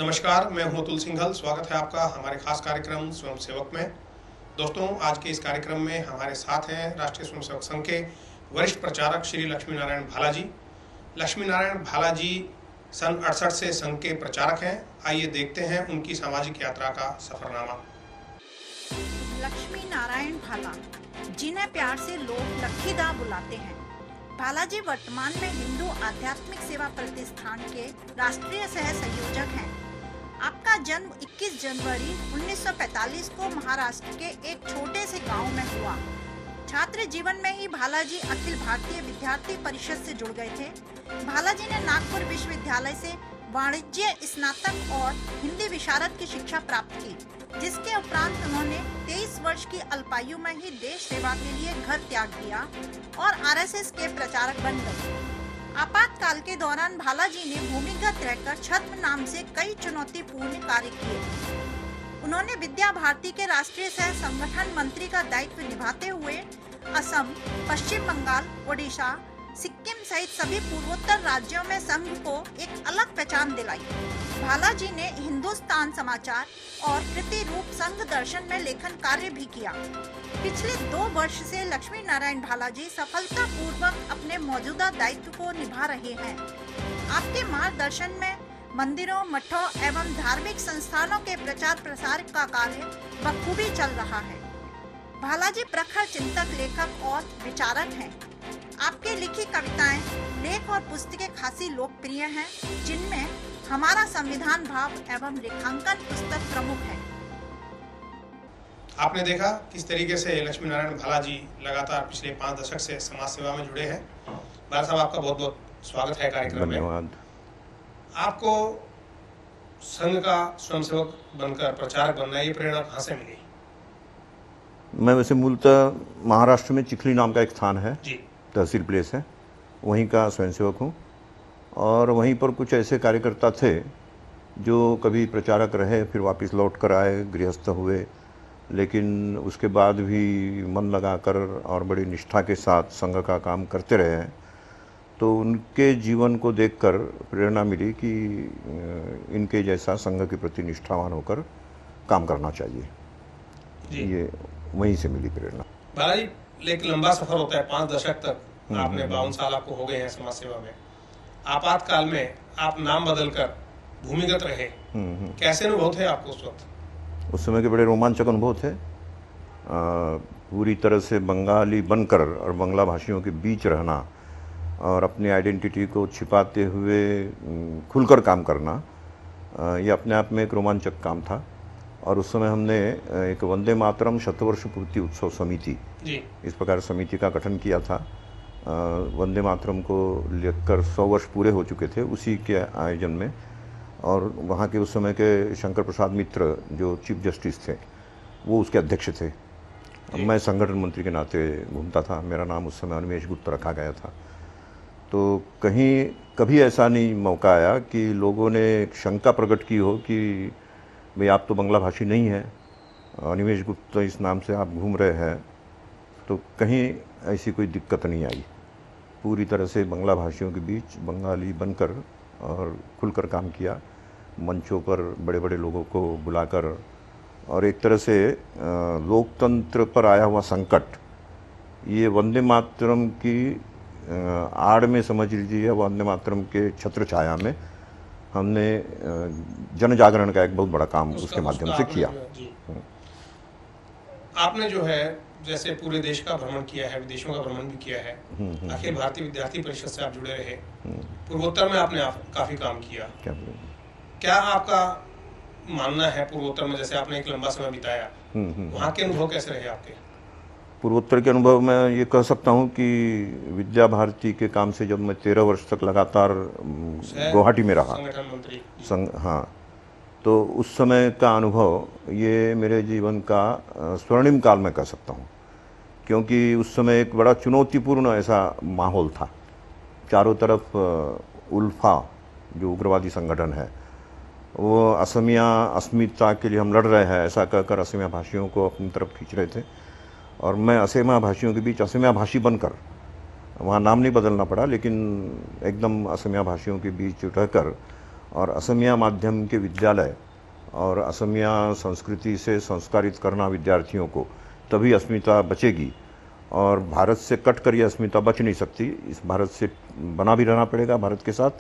नमस्कार, मैं हूं अतुल सिंघल। स्वागत है आपका हमारे खास कार्यक्रम स्वयंसेवक में। दोस्तों, आज के इस कार्यक्रम में हमारे साथ हैं राष्ट्रीय स्वयंसेवक संघ के वरिष्ठ प्रचारक श्री लक्ष्मी नारायण भाला जी। लक्ष्मी नारायण भाला जी सन 68 से संघ के प्रचारक हैं। आइए देखते हैं उनकी सामाजिक यात्रा का सफरनामा। लक्ष्मी नारायण भाला, जिन्हें प्यार से लोग लक्खीदा बुलाते हैं। भाला जी वर्तमान में हिंदू आध्यात्मिक सेवा प्रतिष्ठान के राष्ट्रीय सह संयोजक हैं। आपका जन्म 21 जनवरी 1945 को महाराष्ट्र के एक छोटे से गांव में हुआ। छात्र जीवन में ही भाला जी अखिल भारतीय विद्यार्थी परिषद से जुड़ गए थे। भाला जी ने नागपुर विश्वविद्यालय से वाणिज्य स्नातक और हिंदी विशारद की शिक्षा प्राप्त की, जिसके उपरांत उन्होंने 23 वर्ष की अल्पायु में ही देश सेवा के लिए घर त्याग दिया और आरएसएस के प्रचारक बन गए। आपातकाल के दौरान भाला जी ने भूमिगत रहकर छद्म नाम से कई चुनौतीपूर्ण कार्य किए। उन्होंने विद्या भारती के राष्ट्रीय सह संगठन मंत्री का दायित्व निभाते हुए असम, पश्चिम बंगाल, ओडिशा, सिक्किम सहित सभी पूर्वोत्तर राज्यों में संघ को एक अलग पहचान दिलाई। भाला जी ने हिंदुस्तान समाचार और कृति रूप संघ दर्शन में लेखन कार्य भी किया। पिछले 2 वर्ष से लक्ष्मी नारायण भाला जी सफलतापूर्वक अपने मौजूदा दायित्व को निभा रहे हैं। आपके मार्गदर्शन में मंदिरों, मठों एवं धार्मिक संस्थानों के प्रचार प्रसार का कार्य बखूबी चल रहा है। भाला जी प्रखर चिंतक, लेखक और विचारक हैं। आपके लिखी कविताएं, लेख और पुस्तकें खासी लोकप्रिय हैं, जिनमें हमारा संविधान भाव एवं रेखांकन पुस्तक प्रमुख है। आपने देखा किस तरीके से लक्ष्मी नारायण भाला जी लगातार पिछले 5 दशक से समाज सेवा में जुड़े हैं। भाला साहब, आपका बहुत बहुत स्वागत है कार्यक्रम में। धन्यवाद। आपको संघ का स्वयंसेवक बनकर प्रचारक बनना, ये प्रेरणा कहाँ से मिली? मैं वैसे मूलतः महाराष्ट्र में चिखली नाम का एक स्थान है जी, तहसील प्लेस है, वहीं का स्वयंसेवक हूँ। और वहीं पर कुछ ऐसे कार्यकर्ता थे जो कभी प्रचारक रहे, फिर वापस लौट कर आए, गृहस्थ हुए, लेकिन उसके बाद भी मन लगाकर और बड़ी निष्ठा के साथ संघ का काम करते रहे हैं। तो उनके जीवन को देखकर प्रेरणा मिली कि इनके जैसा संघ के प्रति निष्ठावान होकर काम करना चाहिए जी। ये वहीं से मिली प्रेरणा। भाला जी, एक लंबा सफर होता है, 5 दशक तक आपने 52 साल आपको हो गए हैं समाज सेवा में। आपातकाल में आप नाम बदलकर भूमिगत रहे, कैसे अनुभव थे आपको उस वक्त? उस समय के बड़े रोमांचक अनुभव थे। पूरी तरह से बंगाली बनकर और बांग्ला भाषियों के बीच रहना और अपनी आइडेंटिटी को छिपाते हुए खुलकर काम करना, ये अपने आप में एक रोमांचक काम था। और उस समय हमने एक वंदे मातरम शतवर्ष पूर्ति उत्सव समिति, इस प्रकार समिति का गठन किया था। वंदे मातरम को लेकर 100 वर्ष पूरे हो चुके थे उसी के आयोजन में। और वहाँ के उस समय के शंकर प्रसाद मित्र जो चीफ जस्टिस थे, वो उसके अध्यक्ष थे। मैं संगठन मंत्री के नाते घूमता था। मेरा नाम उस समय अनिमेश गुप्ता रखा गया था। तो कहीं कभी ऐसा नहीं मौका आया कि लोगों ने शंका प्रकट की हो कि भाई आप तो बांग्ला भाषी नहीं हैं, अनिमेश गुप्ता इस नाम से आप घूम रहे हैं। तो कहीं ऐसी कोई दिक्कत नहीं आई। पूरी तरह से बांग्ला भाषियों के बीच बंगाली बनकर और खुलकर काम किया, मंचों पर बड़े बड़े लोगों को बुलाकर। और एक तरह से लोकतंत्र पर आया हुआ संकट, ये वंदे मातरम की आड़ में समझ लीजिए, वंदे मातरम के छत्र छाया में हमने जन जागरण का एक बहुत बड़ा काम उसके माध्यम से किया। आपने जो है जैसे पूरे देश का भ्रमण किया है, विदेशों का भ्रमण भी किया है, अखिल भारतीय विद्यार्थी परिषद से आप जुड़े रहे, पूर्वोत्तर में आपने काफी काम किया। क्या आपका मानना है पूर्वोत्तर में, जैसे आपने एक लंबा समय बिताया, वहाँ के अनुभव कैसे रहे आपके? पूर्वोत्तर के अनुभव मैं ये कह सकता हूँ कि विद्या भारती के काम से जब मैं 13 वर्ष तक लगातार गुवाहाटी में रहा, संगठन मंत्री, हाँ, तो उस समय का अनुभव ये मेरे जीवन का स्वर्णिम काल में कह सकता हूँ। क्योंकि उस समय एक बड़ा चुनौतीपूर्ण ऐसा माहौल था। चारों तरफ उल्फा जो उग्रवादी संगठन है, वो असमिया अस्मिता के लिए हम लड़ रहे हैं ऐसा कहकर असमिया भाषियों को अपनी तरफ खींच रहे थे। और मैं असमिया भाषियों के बीच असमिया भाषी बनकर, वहाँ नाम नहीं बदलना पड़ा, लेकिन एकदम असमिया भाषियों के बीच रहकर और असमिया माध्यम के विद्यालय और असमिया संस्कृति से संस्कारित करना विद्यार्थियों को, तभी अस्मिता बचेगी। और भारत से कट कर ये अस्मिता बच नहीं सकती। इस भारत से बना भी रहना पड़ेगा भारत के साथ,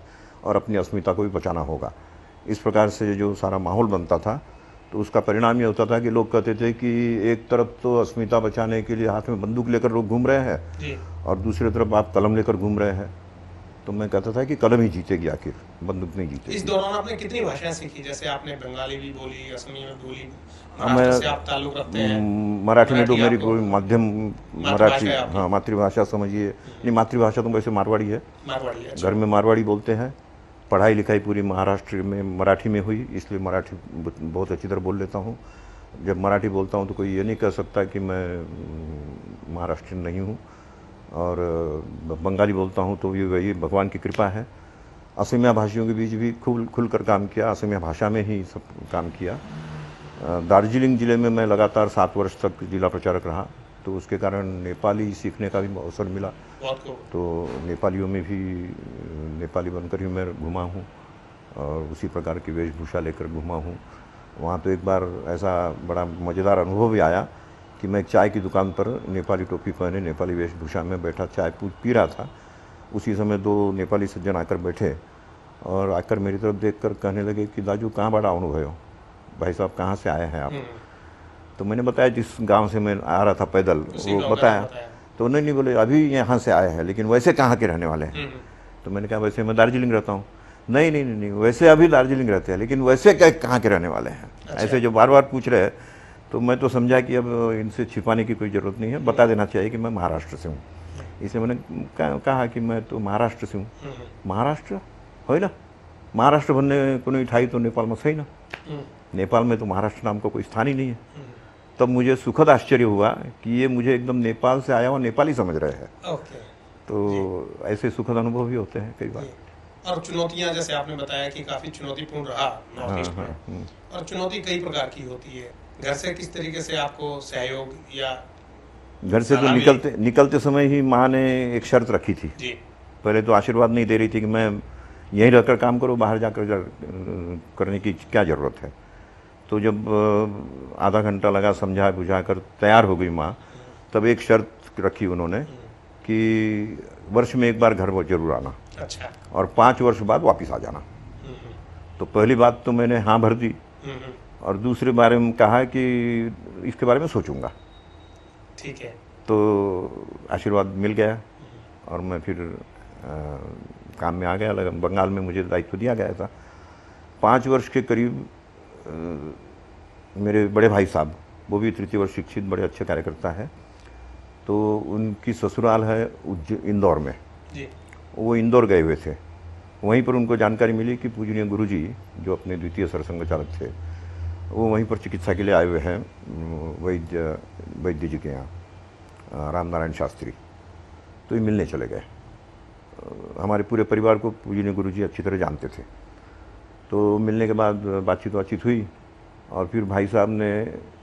और अपनी अस्मिता को भी बचाना होगा। इस प्रकार से जो सारा माहौल बनता था, तो उसका परिणाम ये होता था कि लोग कहते थे कि एक तरफ तो अस्मिता बचाने के लिए हाथ में बंदूक लेकर लोग घूम रहे हैं और दूसरी तरफ आप कलम लेकर घूम रहे हैं। तो मैं कहता था कि कलम ही जीतेगी, आखिर बंदूक नहीं जीतेगी। इस दौरान आपने कितनी भाषाएं सीखी? जैसे आपने बंगाली भी बोली, असमी में बोली, महाराष्ट्र से आप ताल्लुक रखते हैं। मराठी में तो मेरी कोई माध्यम मराठी, हाँ, मातृभाषा समझिए। नहीं, मातृभाषा तो वैसे मारवाड़ी है, घर में मारवाड़ी बोलते हैं। पढ़ाई लिखाई पूरी महाराष्ट्र में मराठी में हुई, इसलिए मराठी बहुत अच्छी तरह बोल लेता हूँ। जब मराठी बोलता हूँ तो कोई ये नहीं कह सकता कि मैं महाराष्ट्रीयन नहीं हूँ। और बंगाली बोलता हूँ तो ये वही भगवान की कृपा है। असमिया भाषियों के बीच भी खुलकर काम किया, असमिया भाषा में ही सब काम किया। दार्जिलिंग ज़िले में मैं लगातार 7 वर्ष तक जिला प्रचारक रहा, तो उसके कारण नेपाली सीखने का भी अवसर मिला। तो नेपालियों में भी नेपाली बनकर ही मैं घुमा हूँ और उसी प्रकार की वेशभूषा लेकर घुमा हूँ। वहाँ तो एक बार ऐसा बड़ा मज़ेदार अनुभव भी आया कि मैं एक चाय की दुकान पर नेपाली टोपी पहने, नेपाली वेशभूषा में बैठा चाय पी रहा था। उसी समय 2 नेपाली सज्जन आकर बैठे और आकर मेरी तरफ देखकर कहने लगे कि दाजू कहाँ बड़ा अनुभव हो, भाई साहब कहाँ से आए हैं आप? तो मैंने बताया जिस गांव से मैं आ रहा था पैदल, वो बताया। तो उन्होंने नहीं बोले अभी यहाँ से आए हैं, लेकिन वैसे कहाँ के रहने वाले हैं? तो मैंने कहा वैसे मैं दार्जिलिंग रहता हूँ। नहीं नहीं नहीं, वैसे अभी दार्जिलिंग रहते हैं, लेकिन वैसे कहाँ के रहने वाले हैं? ऐसे जो बार बार पूछ रहे हैं, तो मैं तो समझा कि अब इनसे छिपाने की कोई ज़रूरत नहीं है, बता देना चाहिए कि मैं महाराष्ट्र से हूँ। इसलिए मैंने कहा कि मैं तो महाराष्ट्र से हूँ। महाराष्ट्र हो ना, महाराष्ट्र बनने को नहीं ठाई तो नेपाल में सही ना, नेपाल में तो महाराष्ट्र नाम का कोई स्थान ही नहीं है। तब मुझे सुखद आश्चर्य हुआ कि ये मुझे एकदम नेपाल से आया हुआ नेपाली समझ रहे हैं। तो ऐसे सुखद अनुभव भी होते हैं कई बार। और चुनौतियां, जैसे आपने बताया कि काफ़ी चुनौतीपूर्ण रहा नॉर्थ ईस्ट में, और चुनौती कई प्रकार की होती है। घर से किस तरीके से आपको सहयोग या घर से तो निकलते समय ही माँ ने एक शर्त रखी थी जी। पहले तो आशीर्वाद नहीं दे रही थी कि मैं यहीं रहकर काम करूँ, बाहर जाकर करने की क्या ज़रूरत है। तो जब आधा घंटा लगा समझा बुझा कर तैयार हो गई माँ, तब एक शर्त रखी उन्होंने कि वर्ष में एक बार घर वो जरूर आना। अच्छा। और 5 वर्ष बाद वापस आ जाना। तो पहली बात तो मैंने हाँ भर दी, और दूसरे बारे में कहा कि इसके बारे में सोचूंगा। ठीक है। तो आशीर्वाद मिल गया और मैं फिर काम में आ गया। बंगाल में मुझे दायित्व दिया गया था। 5 वर्ष के करीब मेरे बड़े भाई साहब, वो भी तृतीय वर्ष शिक्षित, बड़े अच्छे कार्यकर्ता है, तो उनकी ससुराल है इंदौर में जी। वो इंदौर गए हुए थे। वहीं पर उनको जानकारी मिली कि पूजनीय गुरुजी जो अपने द्वितीय सरसंघ चालक थे, वो वहीं पर चिकित्सा के लिए आए हुए हैं वैद्य जी के यहाँ, राम नारायण शास्त्री। तो ये मिलने चले गए। हमारे पूरे परिवार को पूजनीय गुरुजी अच्छी तरह जानते थे। तो मिलने के बाद बातचीत हुई, और फिर भाई साहब ने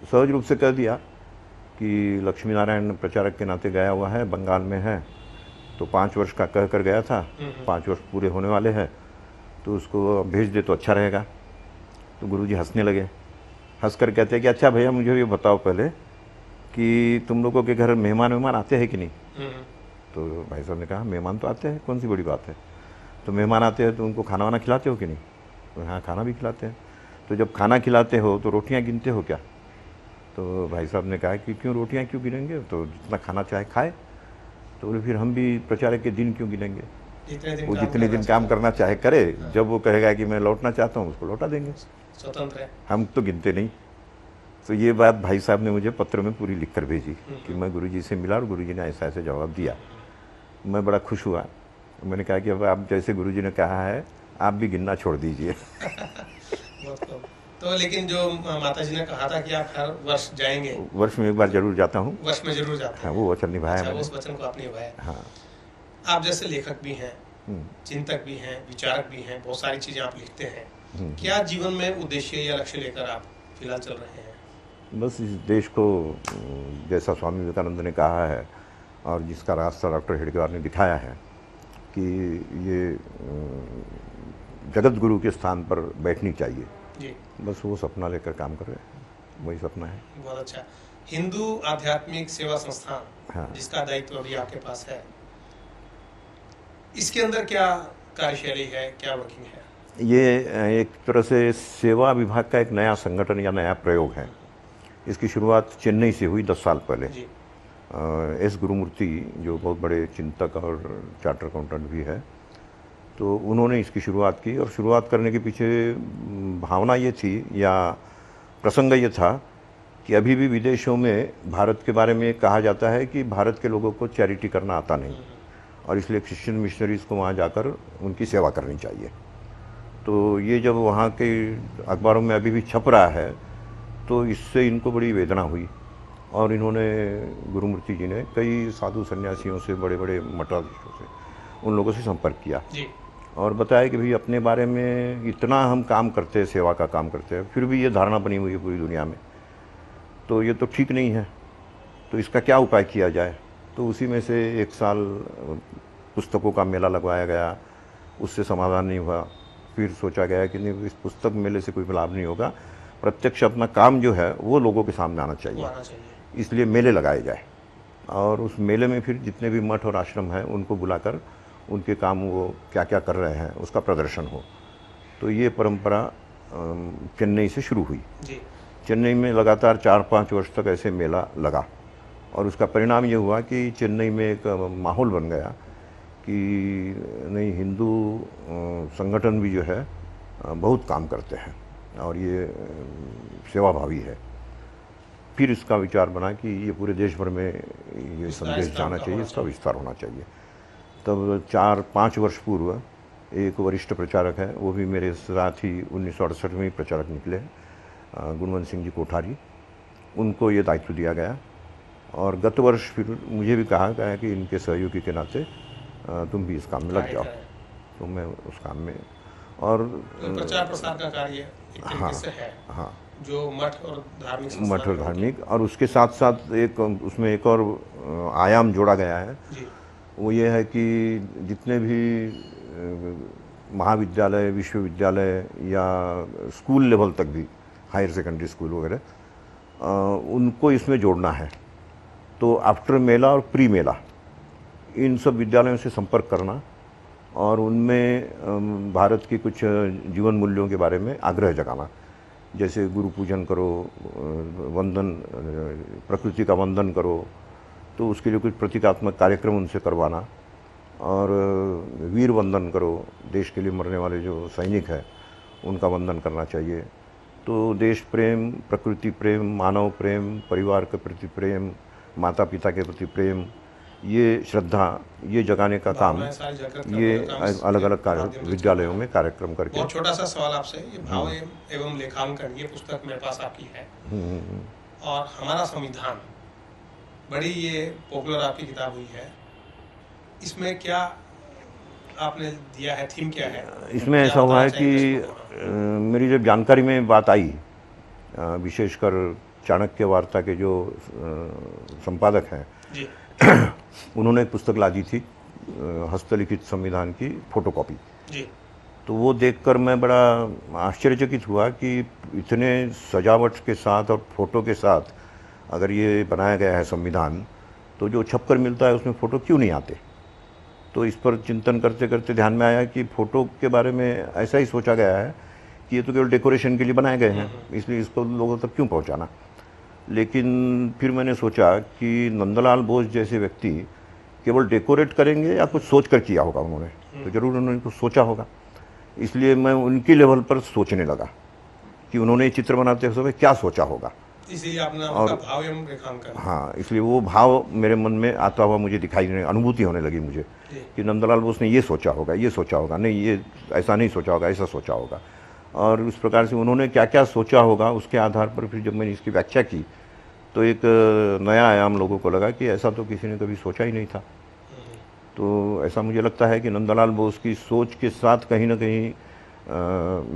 सहज रूप से कह दिया कि लक्ष्मी नारायण प्रचारक के नाते गया हुआ है, बंगाल में है, तो 5 वर्ष का कह कर गया था, 5 वर्ष पूरे होने वाले हैं, तो उसको भेज दे तो अच्छा रहेगा। तो गुरुजी हंसने लगे। हंस कर कहते हैं कि अच्छा भैया मुझे ये बताओ पहले कि तुम लोगों के घर मेहमान आते हैं कि नहीं? तो भाई साहब ने कहा मेहमान तो आते हैं, कौन सी बड़ी बात है। तो मेहमान आते हैं तो उनको खाना वाना खिलाते हो कि नहीं? तो हाँ, खाना भी खिलाते हैं। तो जब खाना खिलाते हो तो रोटियां गिनते हो क्या? तो भाई साहब ने कहा कि क्यों रोटियां क्यों गिनेंगे, तो जितना खाना चाहे खाए। तो फिर हम भी प्रचारक के दिन क्यों गिनेंगे? वो जितने दिन काम करना चाहे करे, जब वो कहेगा कि मैं लौटना चाहता हूँ उसको लौटा देंगे, स्वतंत्र है, हम तो गिनते नहीं। तो ये बात भाई साहब ने मुझे पत्र में पूरी लिख कर भेजी कि मैं गुरुजी से मिला और गुरुजी ने ऐसा ऐसा जवाब दिया। मैं बड़ा खुश हुआ। मैंने कहा कि अब आप जैसे गुरुजी ने कहा है आप भी गिनना छोड़ दीजिए। तो लेकिन जो माताजी ने कहा था कि आप हर वर्ष जाएंगे, वर्ष में एक बार जरूर जाता हूँ। वर्ष में जरूर जाते हैं। हाँ, वो वचन निभाया अच्छा, मैंने। उस वचन को आपने निभाया। हाँ। आप जैसे लेखक भी हैं, चिंतक भी हैं, विचारक भी हैं, बहुत सारी चीजें आप लिखते हैं। क्या जीवन में उद्देश्य या लक्ष्य लेकर आप फिलहाल चल रहे हैं? बस इस देश को जैसा स्वामी विवेकानंद ने कहा है और जिसका रास्ता डॉक्टर हेडगेवार ने दिखाया है कि ये जगत गुरु के स्थान पर बैठनी चाहिए जी। बस वो सपना लेकर काम कर रहे हैं, वही सपना है। बहुत अच्छा। हिंदू आध्यात्मिक सेवा संस्थान, हाँ। जिसका दायित्व अभी आपके पास है, इसके अंदर क्या कार्यशैली है, क्या वर्किंग है? ये एक तरह से सेवा विभाग का एक नया संगठन या नया प्रयोग है। इसकी शुरुआत चेन्नई से हुई 10 साल पहले। जी। एस गुरुमूर्ति जो बहुत बड़े चिंतक और चार्टर अकाउंटेंट भी है, तो उन्होंने इसकी शुरुआत की। और शुरुआत करने के पीछे भावना ये थी या प्रसंग ये था कि अभी भी विदेशों में भारत के बारे में कहा जाता है कि भारत के लोगों को चैरिटी करना आता नहीं, और इसलिए क्रिश्चियन मिशनरीज़ को वहाँ जाकर उनकी सेवा करनी चाहिए। तो ये जब वहाँ के अखबारों में अभी भी छप रहा है, तो इससे इनको बड़ी वेदना हुई, और इन्होंने गुरुमूर्ति जी ने कई साधु सन्यासियों से, बड़े बड़े मठाधीशों से, उन लोगों से संपर्क किया जी। और बताया कि भाई अपने बारे में इतना हम काम करते हैं, सेवा का काम करते हैं, फिर भी ये धारणा बनी हुई है पूरी दुनिया में, तो ये तो ठीक नहीं है, तो इसका क्या उपाय किया जाए। तो उसी में से एक साल पुस्तकों का मेला लगवाया गया, उससे समाधान नहीं हुआ। फिर सोचा गया कि नहीं, इस पुस्तक मेले से कोई लाभ नहीं होगा, प्रत्यक्ष अपना काम जो है वो लोगों के सामने आना चाहिए, इसलिए मेले लगाए जाए। और उस मेले में फिर जितने भी मठ और आश्रम हैं उनको बुलाकर उनके काम वो क्या क्या कर रहे हैं उसका प्रदर्शन हो। तो ये परंपरा चेन्नई से शुरू हुई। जी। चेन्नई में लगातार 4-5 वर्ष तक ऐसे मेला लगा, और उसका परिणाम ये हुआ कि चेन्नई में एक माहौल बन गया कि नहीं, हिंदू संगठन भी जो है बहुत काम करते हैं और ये सेवाभावी है। फिर इसका विचार बना कि ये पूरे देश भर में ये संदेश जाना चाहिए, इसका विस्तार होना चाहिए। तब 4-5 वर्ष पूर्व एक वरिष्ठ प्रचारक है, वो भी मेरे साथ ही 1968 में प्रचारक निकले, गुणवंत सिंह जी कोठारी, उनको ये दायित्व दिया गया। और गत वर्ष फिर मुझे भी कहा गया कि इनके सहयोगी के नाते तुम भी इस काम में लग जाओ, तो मैं उस काम में। और प्रचार प्रसार का कार्य एक तरीके से है। हाँ, जो मठ और धार्मिक और उसके साथ साथ एक उसमें एक और आयाम जोड़ा गया है। जी। वो ये है कि जितने भी महाविद्यालय, विश्वविद्यालय या स्कूल लेवल तक भी, हायर सेकेंडरी स्कूल वगैरह, उनको इसमें जोड़ना है। तो आफ्टर मेला और प्री मेला इन सब विद्यालयों से संपर्क करना और उनमें भारत की कुछ जीवन मूल्यों के बारे में आग्रह जगाना, जैसे गुरु पूजन करो, वंदन, प्रकृति का वंदन करो, तो उसके लिए कुछ प्रतीकात्मक कार्यक्रम उनसे करवाना, और वीर वंदन करो, देश के लिए मरने वाले जो सैनिक हैं उनका वंदन करना चाहिए। तो देश प्रेम, प्रकृति प्रेम, मानव प्रेम, परिवार के प्रति प्रेम, माता पिता के प्रति प्रेम, ये श्रद्धा, ये जगाने का काम ये अलग अलग विद्यालयों में कार्यक्रम करके। बहुत छोटा सा सवाल आपसे, ये भाव एवं लेखांकन, ये पुस्तक मेरे पास आपकी है, और हमारा संविधान, बड़ी ये पॉपुलर आपकी किताब हुई है, इसमें क्या आपने दिया है, थीम क्या है? इसमें ऐसा हुआ है कि मेरी जब जानकारी में बात आई, विशेषकर चाणक्य वार्ता के जो संपादक हैं जी। उन्होंने एक पुस्तक ला दी थी, हस्तलिखित संविधान की फोटोकॉपी। जी। तो वो देखकर मैं बड़ा आश्चर्यचकित हुआ कि इतने सजावट के साथ और फोटो के साथ अगर ये बनाया गया है संविधान, तो जो छपकर मिलता है उसमें फ़ोटो क्यों नहीं आते। तो इस पर चिंतन करते करते ध्यान में आया कि फ़ोटो के बारे में ऐसा ही सोचा गया है कि ये तो केवल डेकोरेशन के लिए बनाए गए हैं, इसलिए इसको लोगों तक क्यों पहुंचाना। लेकिन फिर मैंने सोचा कि नंदलाल बोस जैसे व्यक्ति केवल डेकोरेट करेंगे या कुछ सोच कर किया होगा उन्होंने, तो ज़रूर उन्होंने कुछ सोचा होगा। इसलिए मैं उनकी लेवल पर सोचने लगा कि उन्होंने चित्र बनाते समय क्या सोचा होगा, इसलिए आपने भाव एवं रेखांकन। हाँ, इसलिए वो भाव मेरे मन में आता हुआ मुझे दिखाई देने, अनुभूति होने लगी मुझे कि नंदलाल बोस ने ये सोचा होगा, ये सोचा होगा, नहीं ये ऐसा नहीं सोचा होगा, ऐसा सोचा होगा। और उस प्रकार से उन्होंने क्या क्या सोचा होगा, उसके आधार पर फिर जब मैंने इसकी व्याख्या की तो एक नया आयाम लोगों को लगा कि ऐसा तो किसी ने कभी सोचा ही नहीं था। तो ऐसा मुझे लगता है कि नंदलाल बोस की सोच के साथ कहीं ना कहीं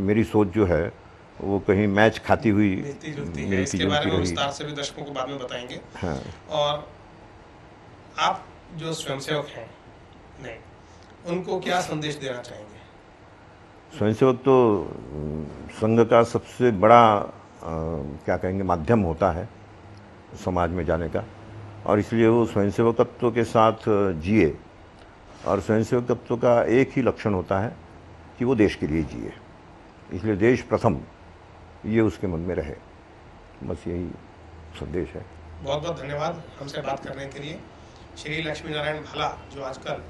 मेरी सोच जो है वो कहीं मैच खाती हुई मिलती जुलती है। इसके बारे में विस्तार से भी दर्शकों को बाद में बताएंगे। हाँ। और आप जो स्वयंसेवक हैं, नहीं, उनको क्या संदेश देना चाहेंगे? स्वयंसेवक तो संघ का सबसे बड़ा क्या कहेंगे माध्यम होता है समाज में जाने का, और इसलिए वो स्वयंसेवकत्व के साथ जिए। और स्वयंसेवकत्व का एक ही लक्षण होता है कि वो देश के लिए जिए, इसलिए देश प्रथम ये उसके मन में रहे, बस यही संदेश है। बहुत बहुत धन्यवाद हमसे बात करने के लिए। श्री लक्ष्मी नारायण भाला जो आजकल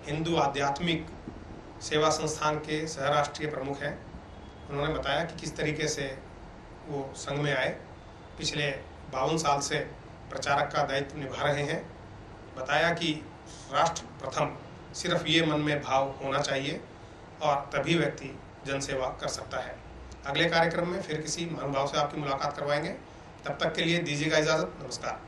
हिंदू आध्यात्मिक सेवा संस्थान के सहराष्ट्रीय प्रमुख हैं, उन्होंने बताया कि किस तरीके से वो संघ में आए, पिछले 52 साल से प्रचारक का दायित्व निभा रहे हैं। बताया कि राष्ट्र प्रथम सिर्फ ये मन में भाव होना चाहिए और तभी व्यक्ति जनसेवा कर सकता है। अगले कार्यक्रम में फिर किसी महानुभाव से आपकी मुलाकात करवाएंगे। तब तक के लिए दीजिएगा इजाज़त। नमस्कार।